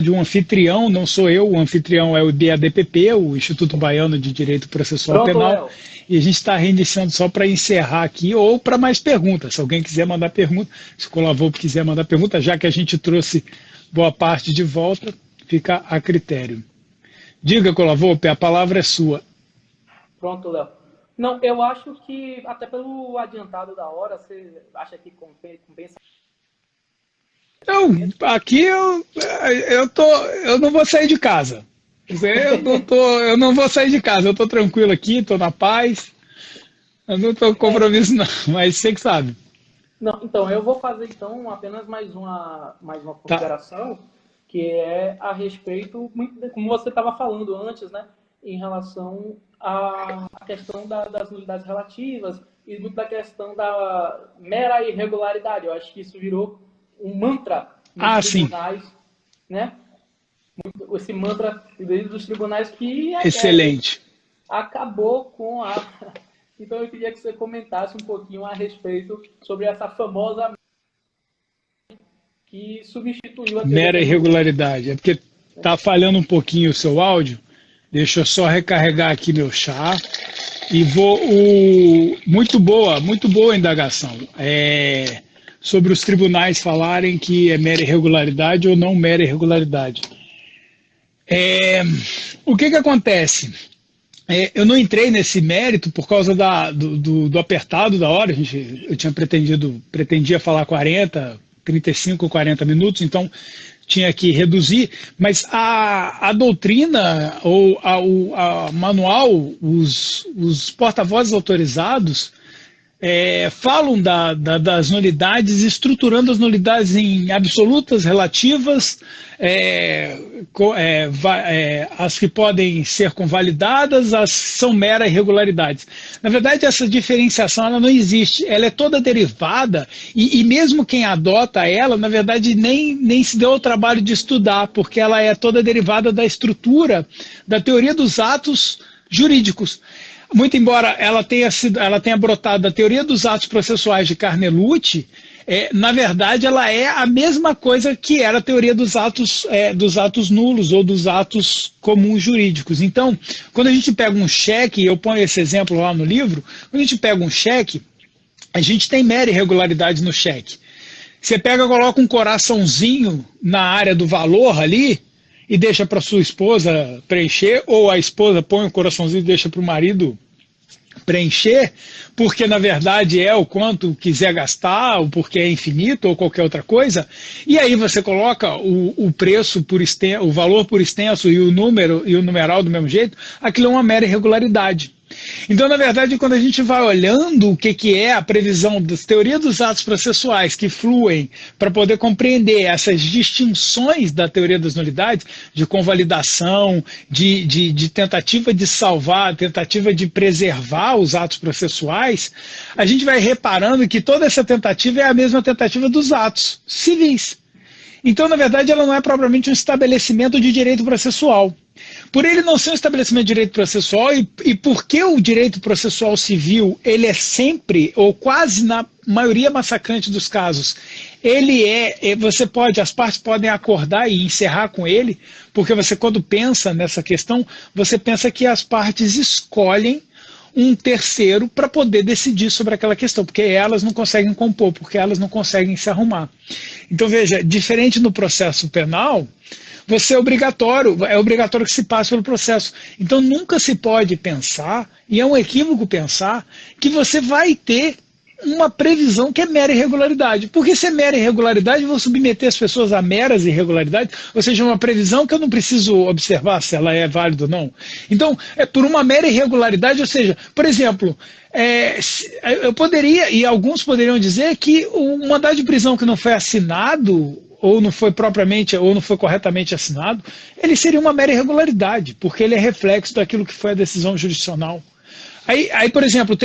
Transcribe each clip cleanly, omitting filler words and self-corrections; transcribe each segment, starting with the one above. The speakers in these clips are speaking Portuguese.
de um anfitrião, não sou eu, o anfitrião é o IBADPP, o Instituto Baiano de Direito Processual Pronto, Penal, Léo. e a gente está reiniciando só para encerrar aqui, ou para mais perguntas, se alguém quiser mandar pergunta, se o Colavô quiser mandar pergunta, já que a gente trouxe boa parte de volta, fica a critério. Diga, Colavô, a palavra é sua. Pronto, Léo. Não, eu acho que, até pelo adiantado da hora, você acha que compensa? Aqui eu não vou sair de casa. Eu não vou sair de casa, eu estou tranquilo aqui, estou na paz, eu não estou com compromisso não, mas você que sabe. Não, então, eu vou fazer então apenas mais uma Tá. consideração, que é a respeito, como você estava falando antes, né, em relação à questão das nulidades relativas e muito da questão da mera irregularidade. Eu acho que isso virou um mantra nos Sim, tribunais, né? Esse mantra dos tribunais que excelente. acabou com a... Então eu queria que você comentasse um pouquinho a respeito sobre essa famosa que substituiu a teoria Mera das nulidades. irregularidade. É porque tá falhando um pouquinho o seu áudio. Deixa eu só recarregar aqui meu chá. E muito boa a indagação. Sobre os tribunais falarem que é mera irregularidade ou não mera irregularidade. O que acontece? Eu não entrei nesse mérito por causa do apertado da hora. Eu pretendia falar 35, 40 minutos, então tinha que reduzir, mas a doutrina ou a manual, os porta-vozes autorizados falam das nulidades, estruturando as nulidades em absolutas, relativas, as que podem ser convalidadas, as que são mera irregularidades. Na verdade, essa diferenciação ela não existe, ela é toda derivada, e mesmo quem adota ela, na verdade, nem se deu o trabalho de estudar, porque ela é toda derivada da estrutura da teoria dos atos jurídicos. Muito embora ela tenha brotado da teoria dos atos processuais de Carnelucci, na verdade ela é a mesma coisa que era a teoria dos atos nulos ou dos atos comuns jurídicos. Então, quando a gente pega um cheque, eu ponho esse exemplo lá no livro, quando a gente pega um cheque, a gente tem mera irregularidade no cheque. Você pega e coloca um coraçãozinho na área do valor ali, e deixa para sua esposa preencher, ou a esposa põe o coraçãozinho e deixa para o marido preencher, porque na verdade é o quanto quiser gastar, ou porque é infinito, ou qualquer outra coisa, e aí você coloca o preço por extenso, o valor por extenso e o número e o numeral do mesmo jeito, aquilo é uma mera irregularidade. Então, na verdade, quando a gente vai olhando o que é a previsão das teorias dos atos processuais que fluem para poder compreender essas distinções da teoria das nulidades, de convalidação, de tentativa de salvar, tentativa de preservar os atos processuais, a gente vai reparando que toda essa tentativa é a mesma tentativa dos atos civis. Então, na verdade, ela não é propriamente um estabelecimento de direito processual. Por ele não ser um estabelecimento de direito processual e porque o direito processual civil, ele é sempre, ou quase na maioria massacrante dos casos, as partes podem acordar e encerrar com ele, porque você quando pensa nessa questão, você pensa que as partes escolhem um terceiro para poder decidir sobre aquela questão, porque elas não conseguem compor, porque elas não conseguem se arrumar. Então veja, diferente no processo penal, é obrigatório que se passe pelo processo. Então nunca se pode pensar, e é um equívoco pensar, que você vai ter uma previsão que é mera irregularidade. Porque se é mera irregularidade, eu vou submeter as pessoas a meras irregularidades, ou seja, uma previsão que eu não preciso observar se ela é válida ou não. Então, é por uma mera irregularidade, ou seja, por exemplo, eu poderia, e alguns poderiam dizer que o mandado de prisão que não foi assinado, ou não foi corretamente assinado, ele seria uma mera irregularidade, porque ele é reflexo daquilo que foi a decisão jurisdicional. Aí, por exemplo,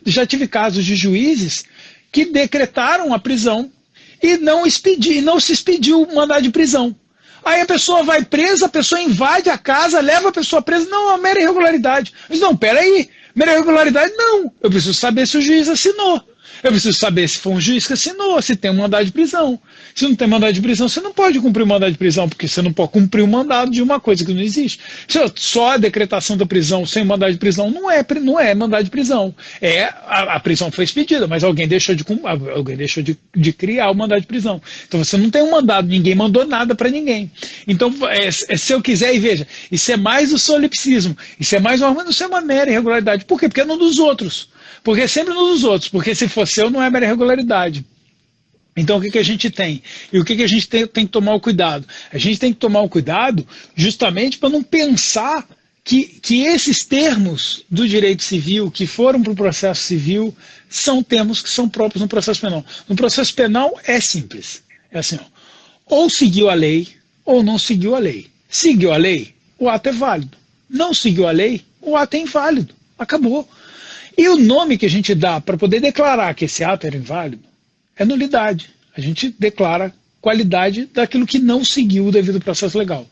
já tive casos de juízes que decretaram a prisão e não se expediu o mandado de prisão. Aí a pessoa vai presa, a pessoa invade a casa, leva a pessoa presa, não, é uma mera irregularidade. Mas não, peraí, mera irregularidade não, eu preciso saber se o juiz assinou. Eu preciso saber se foi um juiz que assinou, se tem um mandado de prisão. Se não tem mandado de prisão, você não pode cumprir o mandado de prisão, porque você não pode cumprir o mandado de uma coisa que não existe. Só a decretação da prisão sem mandado de prisão não é mandado de prisão. A prisão foi expedida, mas alguém deixou de criar o mandado de prisão. Então você não tem um mandado, ninguém mandou nada para ninguém. Então, se eu quiser, e veja, isso é mais o solipsismo, isso é mais uma mera irregularidade. Por quê? Porque é no dos outros. Porque sempre no dos outros, porque se for seu, não é mera irregularidade. Então, o que a gente tem? E o que a gente tem que tomar o cuidado? A gente tem que tomar o cuidado justamente para não pensar que esses termos do direito civil, que foram para o processo civil, são termos que são próprios no processo penal. No processo penal é simples. É assim, ou seguiu a lei, ou não seguiu a lei. Seguiu a lei, o ato é válido. Não seguiu a lei, o ato é inválido. Acabou. E o nome que a gente dá para poder declarar que esse ato era inválido é nulidade. A gente declara qualidade daquilo que não seguiu o devido processo legal.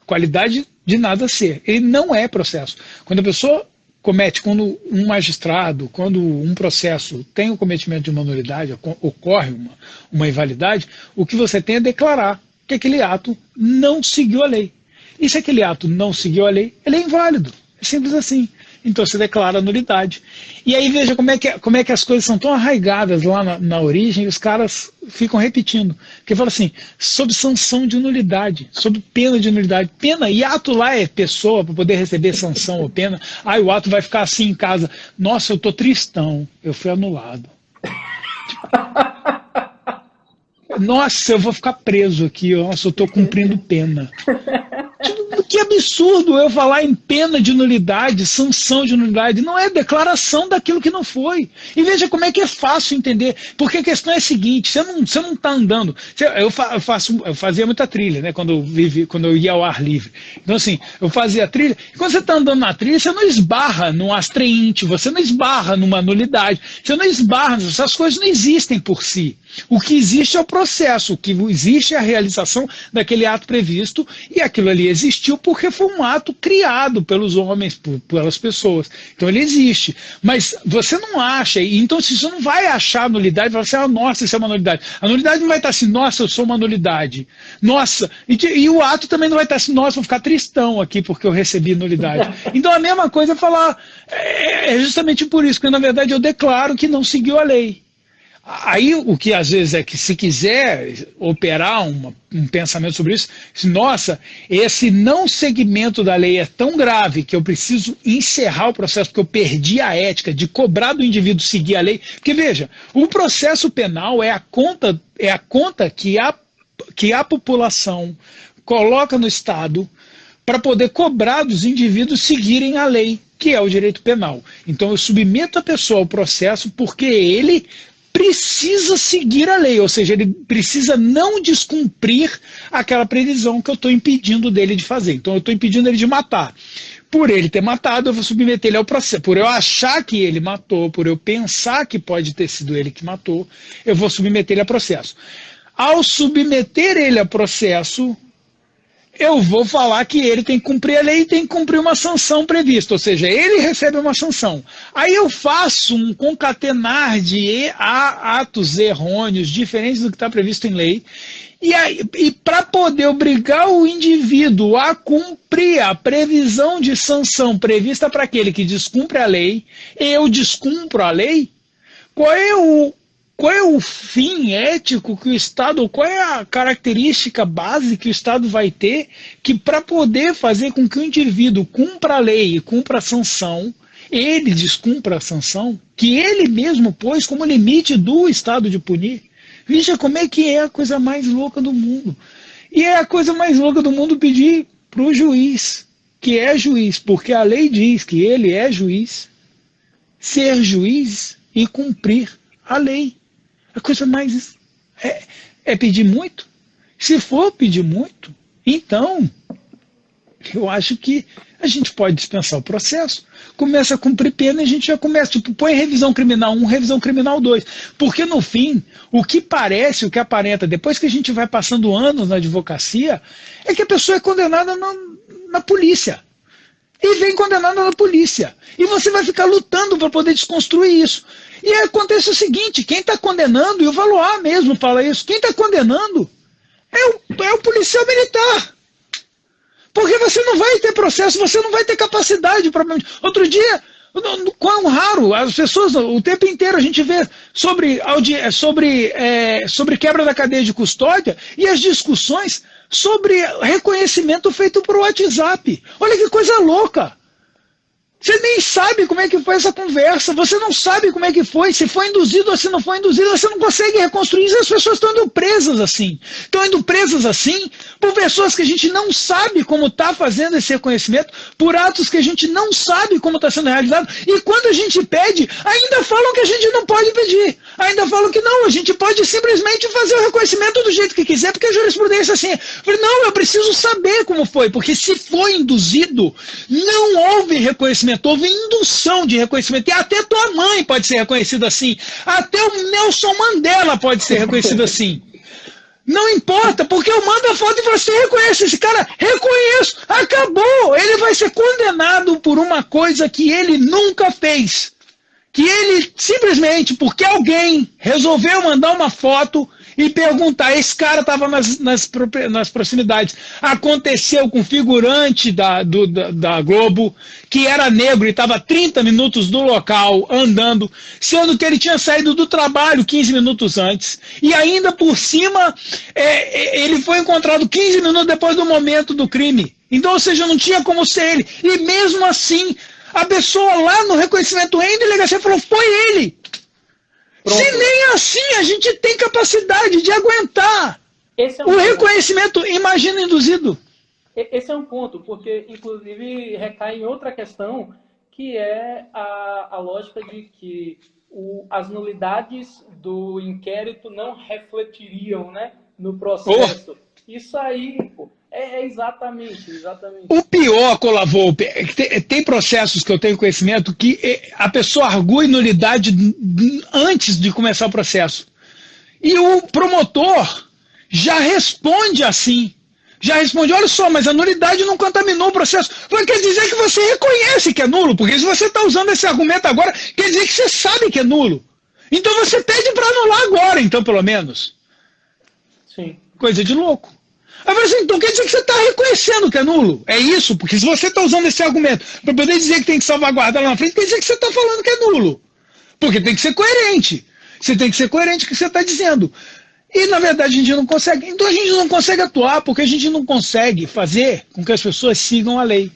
Qualidade de nada ser. Ele não é processo. Quando a pessoa comete, quando um magistrado, quando um processo tem o cometimento de uma nulidade, ocorre uma invalidade, o que você tem é declarar que aquele ato não seguiu a lei. E se aquele ato não seguiu a lei, ele é inválido. É simples assim. Então você declara a nulidade. E aí veja como é que as coisas são tão arraigadas lá na origem, e os caras ficam repetindo. Porque fala assim, sob sanção de nulidade, sob pena de nulidade. Pena, e ato lá é pessoa para poder receber sanção ou pena. Aí o ato vai ficar assim em casa. Nossa, eu tô tristão, eu fui anulado. Nossa, eu vou ficar preso aqui, nossa, eu tô cumprindo pena. Que absurdo eu falar em pena de nulidade, sanção de nulidade. Não é declaração daquilo que não foi. E veja como é que é fácil entender. Porque a questão é a seguinte, você não está andando. Eu fazia muita trilha, né, quando eu ia ao ar livre. Então assim, eu fazia trilha. E quando você está andando na trilha, você não esbarra num astreinte, você não esbarra numa nulidade. Você não esbarra, essas coisas não existem por si. O que existe é o processo, o que existe é a realização daquele ato previsto, e aquilo ali existiu porque foi um ato criado pelos homens, pelas pessoas. Então ele existe. Mas você não acha, então se você não vai achar a nulidade, vai falar assim, nossa, isso é uma nulidade. A nulidade não vai estar assim, nossa, eu sou uma nulidade. Nossa, e o ato também não vai estar assim, nossa, vou ficar tristão aqui porque eu recebi nulidade. Então a mesma coisa é falar, é justamente por isso, porque na verdade eu declaro que não seguiu a lei. Aí o que às vezes é que se quiser operar um pensamento sobre isso, nossa, esse não seguimento da lei é tão grave que eu preciso encerrar o processo porque eu perdi a ética de cobrar do indivíduo seguir a lei. Porque veja, o processo penal é a conta que a população coloca no Estado para poder cobrar dos indivíduos seguirem a lei, que é o direito penal. Então eu submeto a pessoa ao processo porque ele precisa seguir a lei, ou seja, ele precisa não descumprir aquela previsão que eu estou impedindo dele de fazer. Então eu estou impedindo ele de matar. Por ele ter matado, eu vou submeter ele ao processo. Por eu achar que ele matou, por eu pensar que pode ter sido ele que matou, eu vou submeter ele a processo. Ao submeter ele a processo, eu vou falar que ele tem que cumprir a lei e tem que cumprir uma sanção prevista, ou seja, ele recebe uma sanção. Aí eu faço um concatenar de atos errôneos, diferentes do que está previsto em lei, e para poder obrigar o indivíduo a cumprir a previsão de sanção prevista para aquele que descumpre a lei, eu descumpro a lei, qual é o fim ético que o Estado, qual é a característica base que o Estado vai ter que para poder fazer com que o indivíduo cumpra a lei e cumpra a sanção, ele descumpra a sanção, que ele mesmo pôs como limite do Estado de punir? Veja como é que é a coisa mais louca do mundo. E é a coisa mais louca do mundo pedir para o juiz, que é juiz, porque a lei diz que ele é juiz, ser juiz e cumprir a lei. A coisa mais é pedir muito. Se for pedir muito, então eu acho que a gente pode dispensar o processo, começa a cumprir pena e a gente já começa, tipo, põe revisão criminal 1, revisão criminal 2. Porque no fim, o que parece, o que aparenta, depois que a gente vai passando anos na advocacia, é que a pessoa é condenada na polícia. E vem condenada na polícia. E você vai ficar lutando para poder desconstruir isso. E acontece o seguinte, quem está condenando, e o Valois mesmo fala isso, quem está condenando é o policial militar. Porque você não vai ter processo, você não vai ter capacidade, provavelmente. Outro dia, quão raro, as pessoas, o tempo inteiro a gente vê sobre quebra da cadeia de custódia e as discussões sobre reconhecimento feito por WhatsApp. Olha que coisa louca! Você nem sabe como é que foi essa conversa, você não sabe como é que foi, se foi induzido ou se não foi induzido, você não consegue reconstruir isso, as pessoas estão indo presas assim. Estão indo presas assim por pessoas que a gente não sabe como está fazendo esse reconhecimento, por atos que a gente não sabe como está sendo realizado, e quando a gente pede, ainda falam que a gente não pode pedir, ainda falam que não, a gente pode simplesmente fazer o reconhecimento do jeito que quiser, porque a jurisprudência é assim. Eu falei, não, eu preciso saber como foi, porque se foi induzido, não houve reconhecimento. Houve indução de reconhecimento, e até tua mãe pode ser reconhecida assim, até o Nelson Mandela pode ser reconhecido assim. Não importa, porque eu mando a foto e você reconhece esse cara, reconheço, acabou, ele vai ser condenado por uma coisa que ele nunca fez, que ele simplesmente, porque alguém resolveu mandar uma foto e perguntar, esse cara estava nas proximidades, aconteceu com o figurante da Globo, que era negro e estava 30 minutos do local, andando, sendo que ele tinha saído do trabalho 15 minutos antes, e ainda por cima, ele foi encontrado 15 minutos depois do momento do crime, então, ou seja, não tinha como ser ele, e mesmo assim, a pessoa lá no reconhecimento em delegacia falou, foi ele. Pronto. Se nem assim a gente tem capacidade de aguentar o reconhecimento, imagina induzido. Esse é um ponto, porque inclusive recai em outra questão, que é a lógica de que as nulidades do inquérito não refletiriam, né, no processo. Isso aí, pô, exatamente. O pior, Colavolpe, tem processos que eu tenho conhecimento que a pessoa argui nulidade antes de começar o processo. E o promotor já responde assim. Já responde, olha só, mas a nulidade não contaminou o processo. Mas quer dizer que você reconhece que é nulo, porque se você está usando esse argumento agora, quer dizer que você sabe que é nulo. Então você pede para anular agora, então, pelo menos. Sim. Coisa de louco. Então quer dizer que você está reconhecendo que é nulo? É isso? Porque se você está usando esse argumento para poder dizer que tem que salvaguardar lá na frente, quer dizer que você está falando que é nulo. Porque tem que ser coerente. Você tem que ser coerente com o que você está dizendo. E na verdade a gente não consegue. Então a gente não consegue atuar porque a gente não consegue fazer com que as pessoas sigam a lei.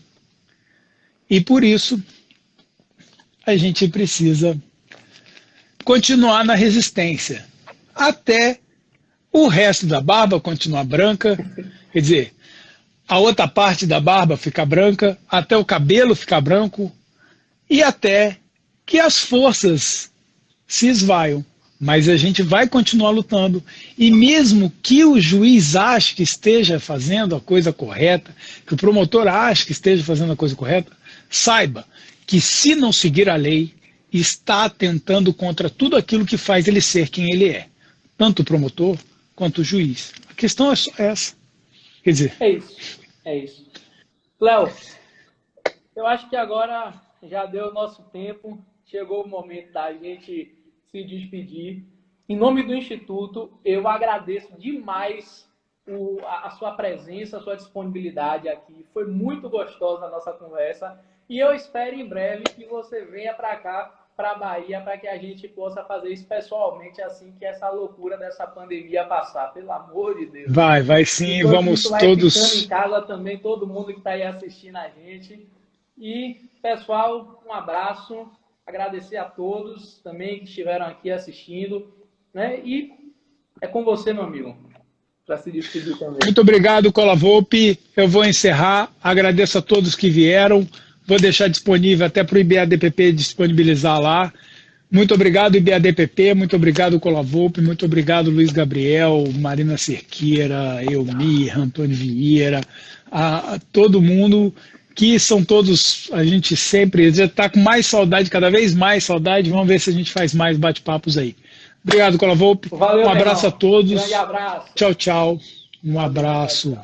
E por isso a gente precisa continuar na resistência. Até o resto da barba continuar branca, quer dizer, a outra parte da barba ficar branca, até o cabelo ficar branco e até que as forças se esvaiam. Mas a gente vai continuar lutando e mesmo que o juiz ache que esteja fazendo a coisa correta, que o promotor ache que esteja fazendo a coisa correta, saiba que se não seguir a lei, está atentando contra tudo aquilo que faz ele ser quem ele é. Tanto o promotor quanto o juiz. A questão é só essa. Quer dizer... É isso. Léo, eu acho que agora já deu o nosso tempo, chegou o momento da gente se despedir. Em nome do Instituto, eu agradeço demais a sua presença, a sua disponibilidade aqui. Foi muito gostosa a nossa conversa e eu espero em breve que você venha para cá, para a Bahia, para que a gente possa fazer isso pessoalmente assim que essa loucura dessa pandemia passar. Pelo amor de Deus. Vai sim, vamos todos... ficando em casa também, todo mundo que está aí assistindo a gente. E, pessoal, um abraço. Agradecer a todos também que estiveram aqui assistindo. Né? E é com você, meu amigo, para se despedir também. Muito obrigado, Colavolpe. Eu vou encerrar. Agradeço a todos que vieram. Vou deixar disponível até para o IBADPP disponibilizar lá. Muito obrigado, IBADPP, muito obrigado, Colavolpe, muito obrigado, Luiz Gabriel, Marina Cerqueira, Elmir, Antônio Vieira, a todo mundo, que são todos, a gente sempre já está com mais saudade, cada vez mais saudade, vamos ver se a gente faz mais bate-papos aí. Obrigado, Colavolpe, Valeu, um abraço a todos. Grande abraço. Tchau, tchau, um abraço.